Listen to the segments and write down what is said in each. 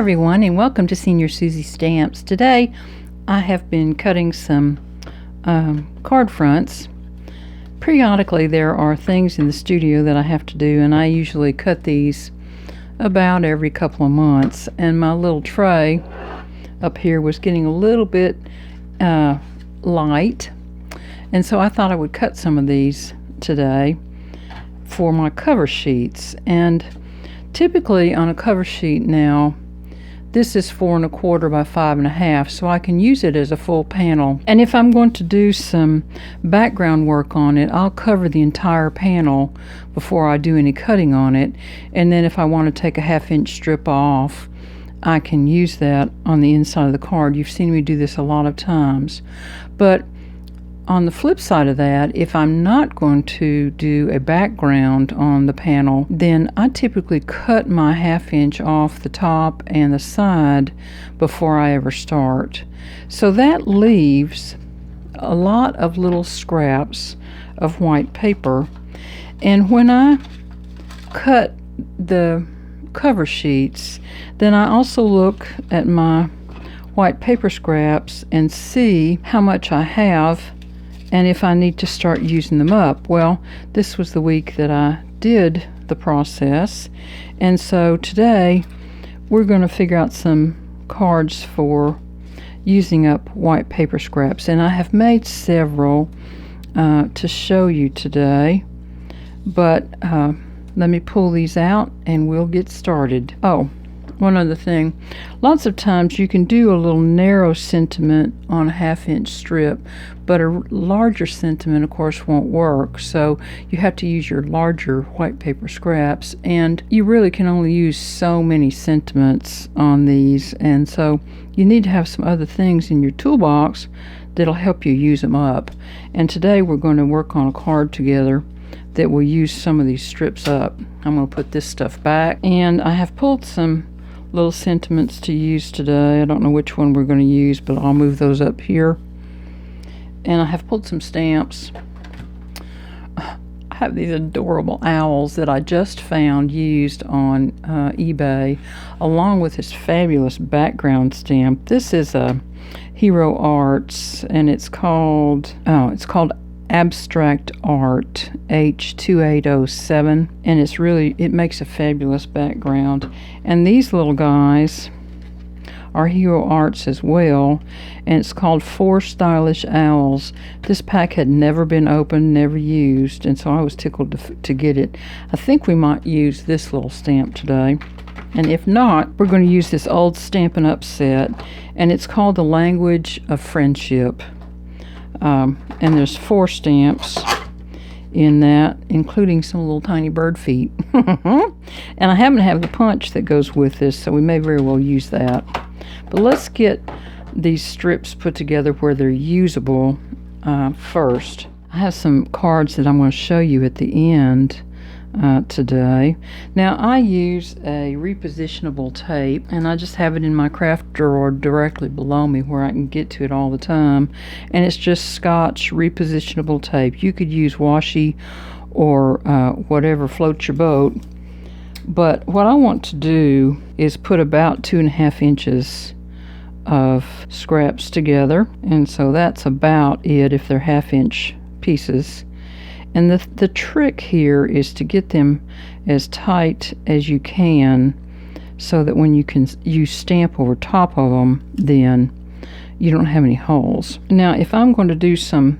everyone, and welcome to Senior Susie Stamps. Today I have been cutting some card fronts. Periodically there are things in the studio that I have to do, and I usually cut these about every couple of months, and my little tray up here was getting a little bit light, and so I thought I would cut some of these today for my cover sheets. And typically on a cover sheet now, this is 4 1/4 by 5 1/2, so I can use it as a full panel. And if I'm going to do some background work on it, I'll cover the entire panel before I do any cutting on it. And then if I want to take a 1/2 inch strip off, I can use that on the inside of the card. You've seen me do this a lot of times. But on the flip side of that, if I'm not going to do a background on the panel, then I typically cut my 1/2 inch off the top and the side before I ever start. So that leaves a lot of little scraps of white paper. And when I cut the cover sheets, then I also look at my white paper scraps and see how much I have and if I need to start using them up. Well, this was the week that I did the process, and so today we're going to figure out some cards for using up white paper scraps, and I have made several to show you today, but let me pull these out and we'll get started. Oh, one other thing, lots of times you can do a little narrow sentiment on a 1/2 inch strip, but a larger sentiment of course won't work, so you have to use your larger white paper scraps, and you really can only use so many sentiments on these, and so you need to have some other things in your toolbox that'll help you use them up. And today we're going to work on a card together that will use some of these strips up. I'm going to put this stuff back, and I have pulled some little sentiments to use today. I don't know which one we're going to use, but I'll move those up here. And I have pulled some stamps. I have these adorable owls that I just found used on eBay, along with this fabulous background stamp. This is a Hero Arts, and it's called Abstract Art H2807, and it makes a fabulous background. And these little guys are Hero Arts as well, and it's called 4 Stylish Owls. This pack had never been opened, never used, and so I was tickled to get it. I think we might use this little stamp today, and if not, we're going to use this old Stampin' Up set, and it's called The Language of Friendship. And there's 4 stamps in that, including some little tiny bird feet. And I happen to have the punch that goes with this, so we may very well use that. But let's get these strips put together where they're usable first. I have some cards that I'm going to show you at the end today. Now, I use a repositionable tape, and I just have it in my craft drawer directly below me where I can get to it all the time, and it's just Scotch repositionable tape. You could use washi or whatever floats your boat, but what I want to do is put about 2 1/2 inches of scraps together, and so that's about it if they're 1/2 inch pieces. And the trick here is to get them as tight as you can, so that when you stamp over top of them, then you don't have any holes. Now, if I'm going to do some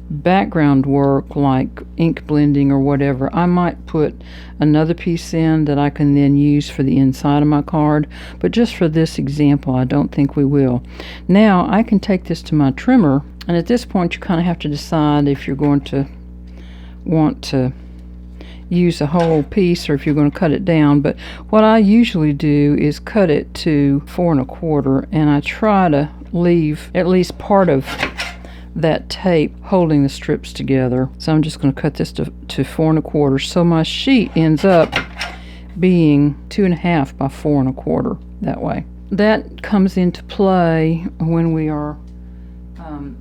background work like ink blending or whatever, I might put another piece in that I can then use for the inside of my card, but just for this example, I don't think we will. Now, I can take this to my trimmer, and at this point you kind of have to decide if you're going to want to use a whole piece or if you're going to cut it down. But what I usually do is cut it to 4 1/4, and I try to leave at least part of that tape holding the strips together. So I'm just going to cut this to 4 1/4, so my sheet ends up being 2 1/2 by 4 1/4 that way. That comes into play when we are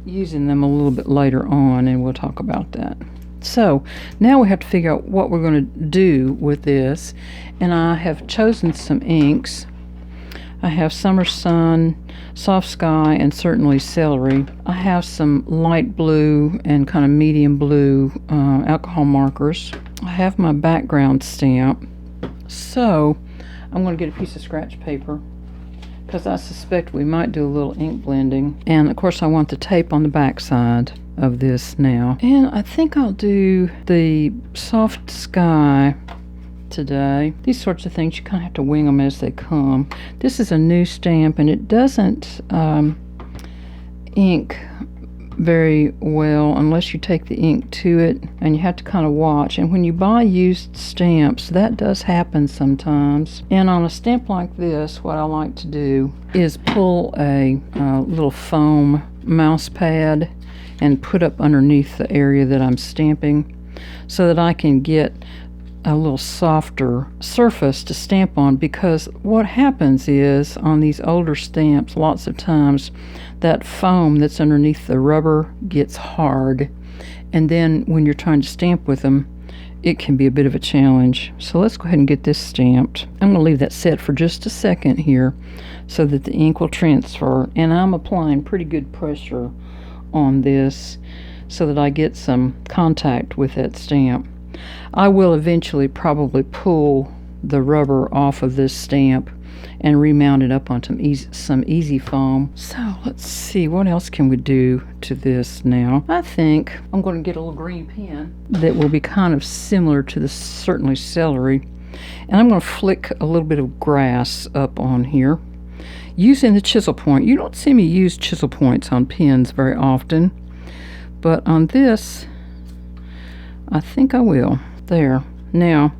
using them a little bit later on, and we'll talk about that. So now we have to figure out what we're going to do with this, and I have chosen some inks. I have summer sun, soft sky, and certainly celery. I have some light blue and kind of medium blue alcohol markers. I have my background stamp. So I'm going to get a piece of scratch paper because I suspect we might do a little ink blending. And of course I want the tape on the back side of this now. And I think I'll do the soft sky today. These sorts of things, you kind of have to wing them as they come. This is a new stamp, and it doesn't ink very well unless you take the ink to it, and you have to kind of watch. And when you buy used stamps, that does happen sometimes. And on a stamp like this, what I like to do is pull a little foam mouse pad and put up underneath the area that I'm stamping so that I can get a little softer surface to stamp on, because what happens is on these older stamps, lots of times that foam that's underneath the rubber gets hard, and then when you're trying to stamp with them, it can be a bit of a challenge. So let's go ahead and get this stamped. I'm going to leave that set for just a second here so that the ink will transfer, and I'm applying pretty good pressure on this so that I get some contact with that stamp. I will eventually probably pull the rubber off of this stamp and remount it up on some easy foam. So let's see, what else can we do to this now? I think I'm going to get a little green pen that will be kind of similar to the certainly celery, and I'm going to flick a little bit of grass up on here using the chisel point. You don't see me use chisel points on pens very often, but on this I think I will. There. Now,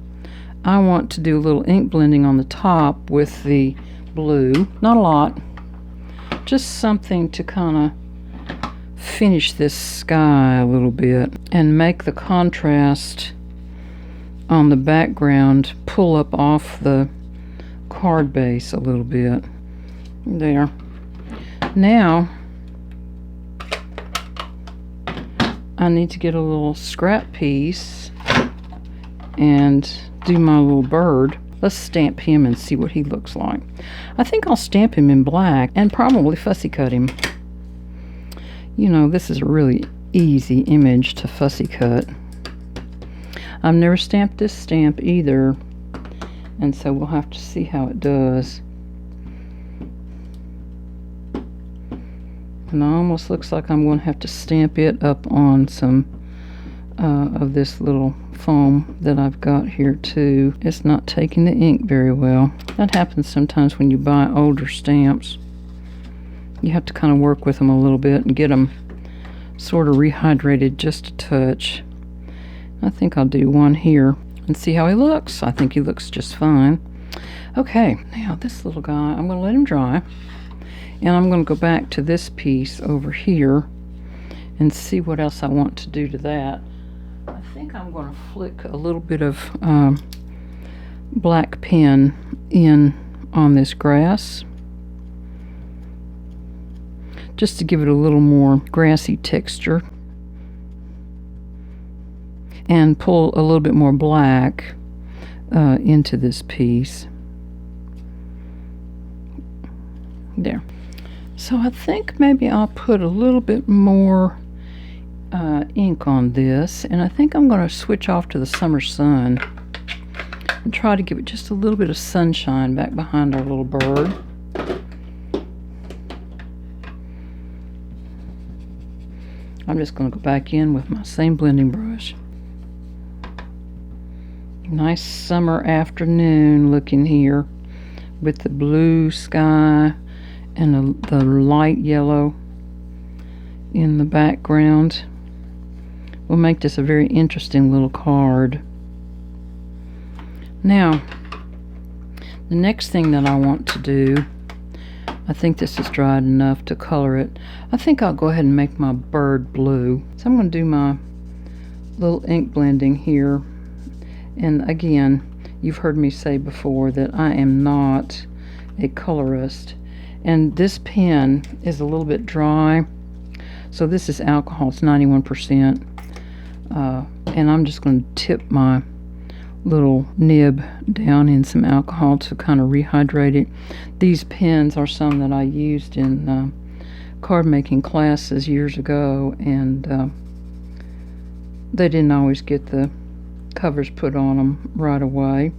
I want to do a little ink blending on the top with the blue. Not a lot. Just something to kind of finish this sky a little bit and make the contrast on the background pull up off the card base a little bit. There. Now, I need to get a little scrap piece and do my little bird. Let's stamp him and see what he looks like. I think I'll stamp him in black and probably fussy cut him. You know, this is a really easy image to fussy cut. I've never stamped this stamp either, and so we'll have to see how it does. And it almost looks like I'm going to have to stamp it up on some of this little foam that I've got here too. It's not taking the ink very well. That happens sometimes when you buy older stamps. You have to kind of work with them a little bit and get them sort of rehydrated just a touch. I think I'll do one here and see how he looks. I think he looks just fine. Okay, now this little guy, I'm going to let him dry. And I'm going to go back to this piece over here and see what else I want to do to that. I think I'm going to flick a little bit of black pen in on this grass, just to give it a little more grassy texture, and pull a little bit more black into this piece. There. So I think maybe I'll put a little bit more ink on this, and I think I'm going to switch off to the summer sun and try to give it just a little bit of sunshine back behind our little bird. I'm just going to go back in with my same blending brush. Nice summer afternoon looking here with the blue sky and the light yellow in the background. Will make this a very interesting little card. Now, the next thing that I want to do, I think this is dried enough to color it. I think I'll go ahead and make my bird blue. So I'm going to do my little ink blending here. And again, you've heard me say before that I am not a colorist. And this pen is a little bit dry. So this is alcohol, it's 91%. And I'm just going to tip my little nib down in some alcohol to kind of rehydrate it. These pens are some that I used in card making classes years ago, and they didn't always get the covers put on them right away,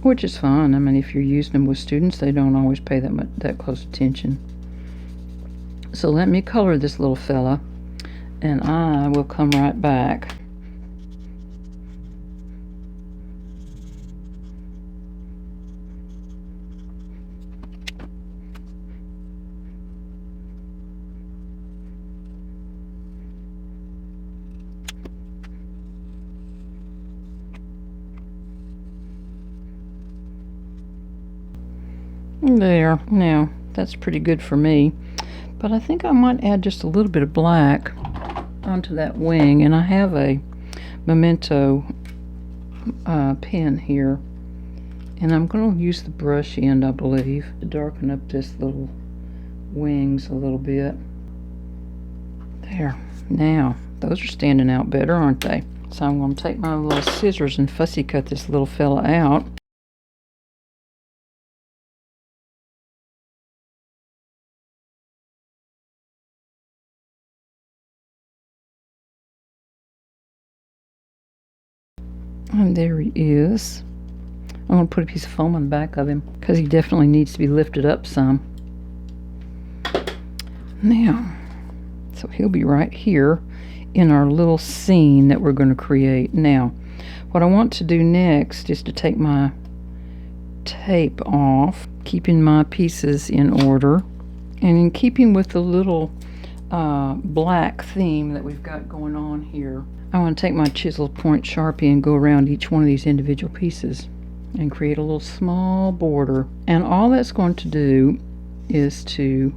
which is fine. I mean, if you're using them with students, they don't always pay that close attention. So let me color this little fella, and I will come right back. There, now that's pretty good for me, but I think I might add just a little bit of black onto that wing, and I have a Memento pen here, and I'm going to use the brush end, I believe, to darken up this little wings a little bit. There, now those are standing out better, aren't they? So I'm going to take my little scissors and fussy cut this little fella out. And there he is. I'm going to put a piece of foam on the back of him because he definitely needs to be lifted up some. Now, so he'll be right here in our little scene that we're going to create. Now, what I want to do next is to take my tape off, keeping my pieces in order, and in keeping with the little black theme that we've got going on here, I want to take my chisel point Sharpie and go around each one of these individual pieces and create a little small border. And all that's going to do is to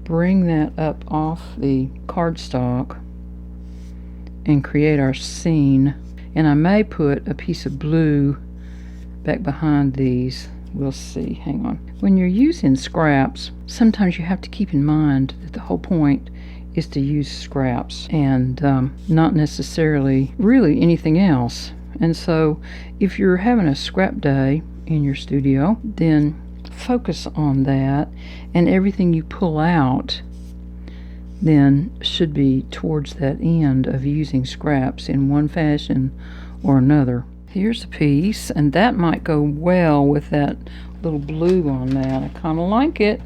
bring that up off the cardstock and create our scene. And I may put a piece of blue back behind these. We'll see. Hang on. When you're using scraps, sometimes you have to keep in mind that the whole point is to use scraps and not necessarily really anything else. And so if you're having a scrap day in your studio, then focus on that, and everything you pull out then should be towards that end of using scraps in one fashion or another. Here's a piece, and that might go well with that little blue on that. I kind of like it.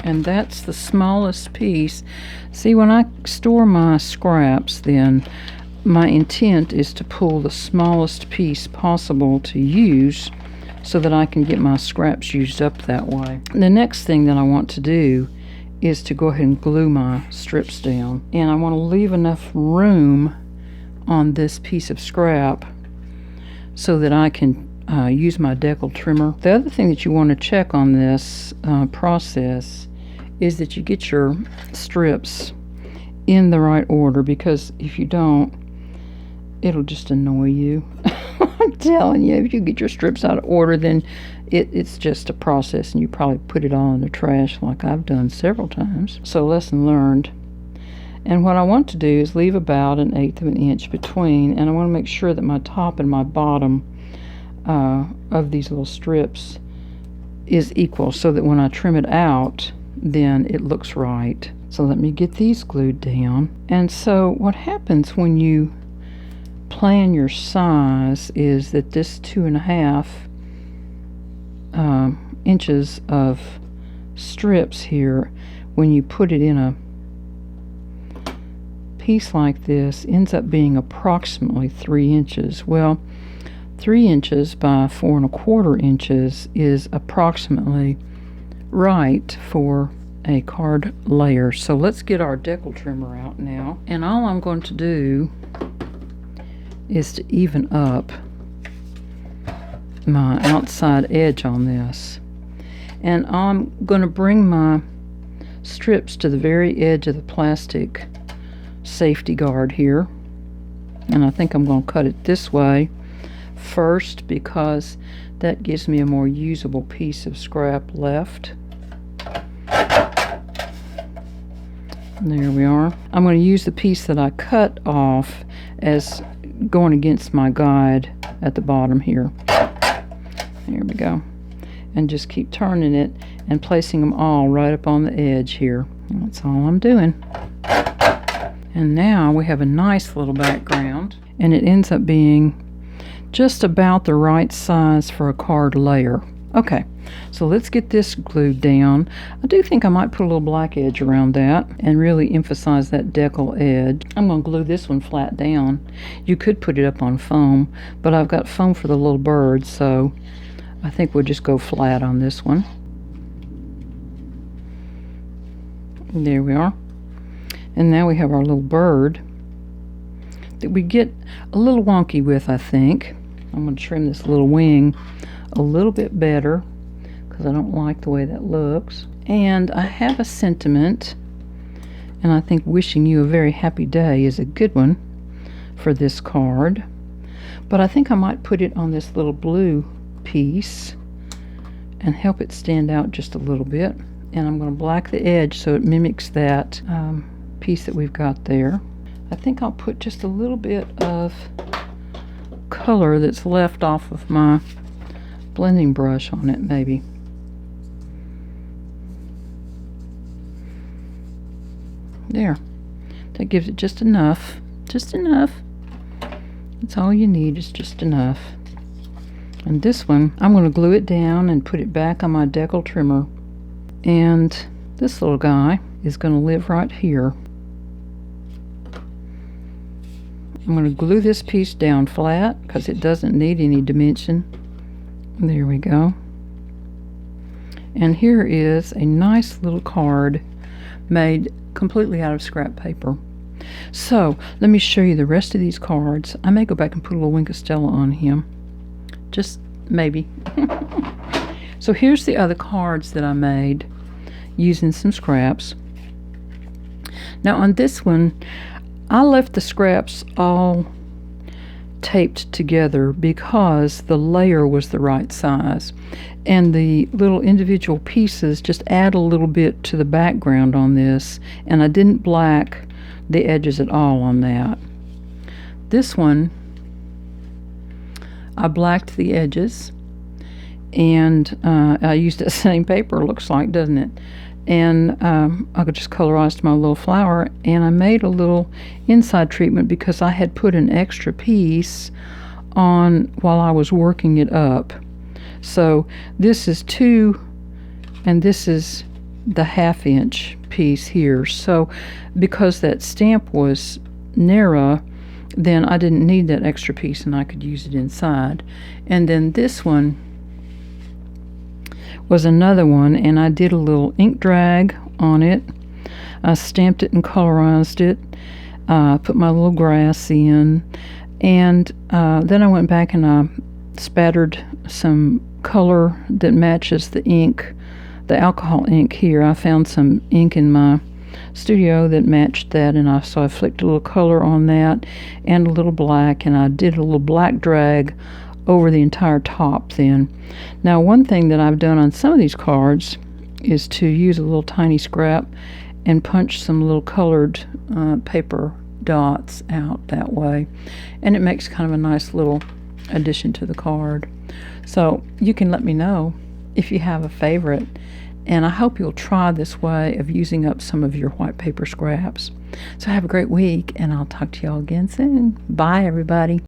And that's the smallest piece. See, when I store my scraps, then my intent is to pull the smallest piece possible to use so that I can get my scraps used up that way. The next thing that I want to do is to go ahead and glue my strips down. And I want to leave enough room on this piece of scrap so that I can use my decal trimmer. The other thing that you want to check on this process is that you get your strips in the right order, because if you don't, it'll just annoy you. I'm telling you, if you get your strips out of order, then it's just a process, and you probably put it all in the trash like I've done several times. So lesson learned. And what I want to do is leave about 1/8 of an inch between, and I want to make sure that my top and my bottom of these little strips is equal, so that when I trim it out, then it looks right. So let me get these glued down. And so what happens when you plan your size is that this 2.5 inches of strips here, when you put it in a piece like this, ends up being approximately 3 inches. Well, 3 inches by 4.25 inches is approximately right for a card layer. So let's get our decal trimmer out now, and all I'm going to do is to even up my outside edge on this, and I'm going to bring my strips to the very edge of the plastic safety guard here, and I think I'm going to cut it this way first because that gives me a more usable piece of scrap left. There we are. I'm going to use the piece that I cut off as going against my guide at the bottom here. There we go. And just keep turning it and placing them all right up on the edge here. That's all I'm doing. And now we have a nice little background, and it ends up being just about the right size for a card layer. Okay, so let's get this glued down. I do think I might put a little black edge around that and really emphasize that decal edge. I'm going to glue this one flat down. You could put it up on foam, but I've got foam for the little bird, so I think we'll just go flat on this one. There we are. And now we have our little bird that we get a little wonky with, I think. I'm going to trim this little wing a little bit better because I don't like the way that looks. And I have a sentiment, and I think wishing you a very happy day is a good one for this card. But I think I might put it on this little blue piece and help it stand out just a little bit. And I'm going to black the edge so it mimics that piece that we've got there. I think I'll put just a little bit of color that's left off of my blending brush on it, maybe. There. That gives it just enough. Just enough. That's all you need, is just enough. And this one, I'm going to glue it down and put it back on my decal trimmer. And this little guy is going to live right here. I'm going to glue this piece down flat because it doesn't need any dimension. There we go. And here is a nice little card made completely out of scrap paper. So let me show you the rest of these cards. I may go back and put a little Wink of Stella on him. Just maybe. So here's the other cards that I made using some scraps. Now on this one, I left the scraps all taped together because the layer was the right size, and the little individual pieces just add a little bit to the background on this, and I didn't black the edges at all on that. This one, I blacked the edges, and I used that same paper, looks like, doesn't it? And I just colorized my little flower, and I made a little inside treatment because I had put an extra piece on while I was working it up. So this is 2, and this is the 1/2 inch piece here. So because that stamp was narrow, then I didn't need that extra piece, and I could use it inside. And then this one was another one, and I did a little ink drag on it. I stamped it and colorized it, put my little grass in, and then I went back and I spattered some color that matches the ink, the alcohol ink here. I found some ink in my studio that matched that, and so I flicked a little color on that and a little black, and I did a little black drag over the entire top then. Now one thing that I've done on some of these cards is to use a little tiny scrap and punch some little colored paper dots out that way, and it makes kind of a nice little addition to the card. So you can let me know if you have a favorite, and I hope you'll try this way of using up some of your white paper scraps. So have a great week, and I'll talk to y'all again soon. Bye everybody.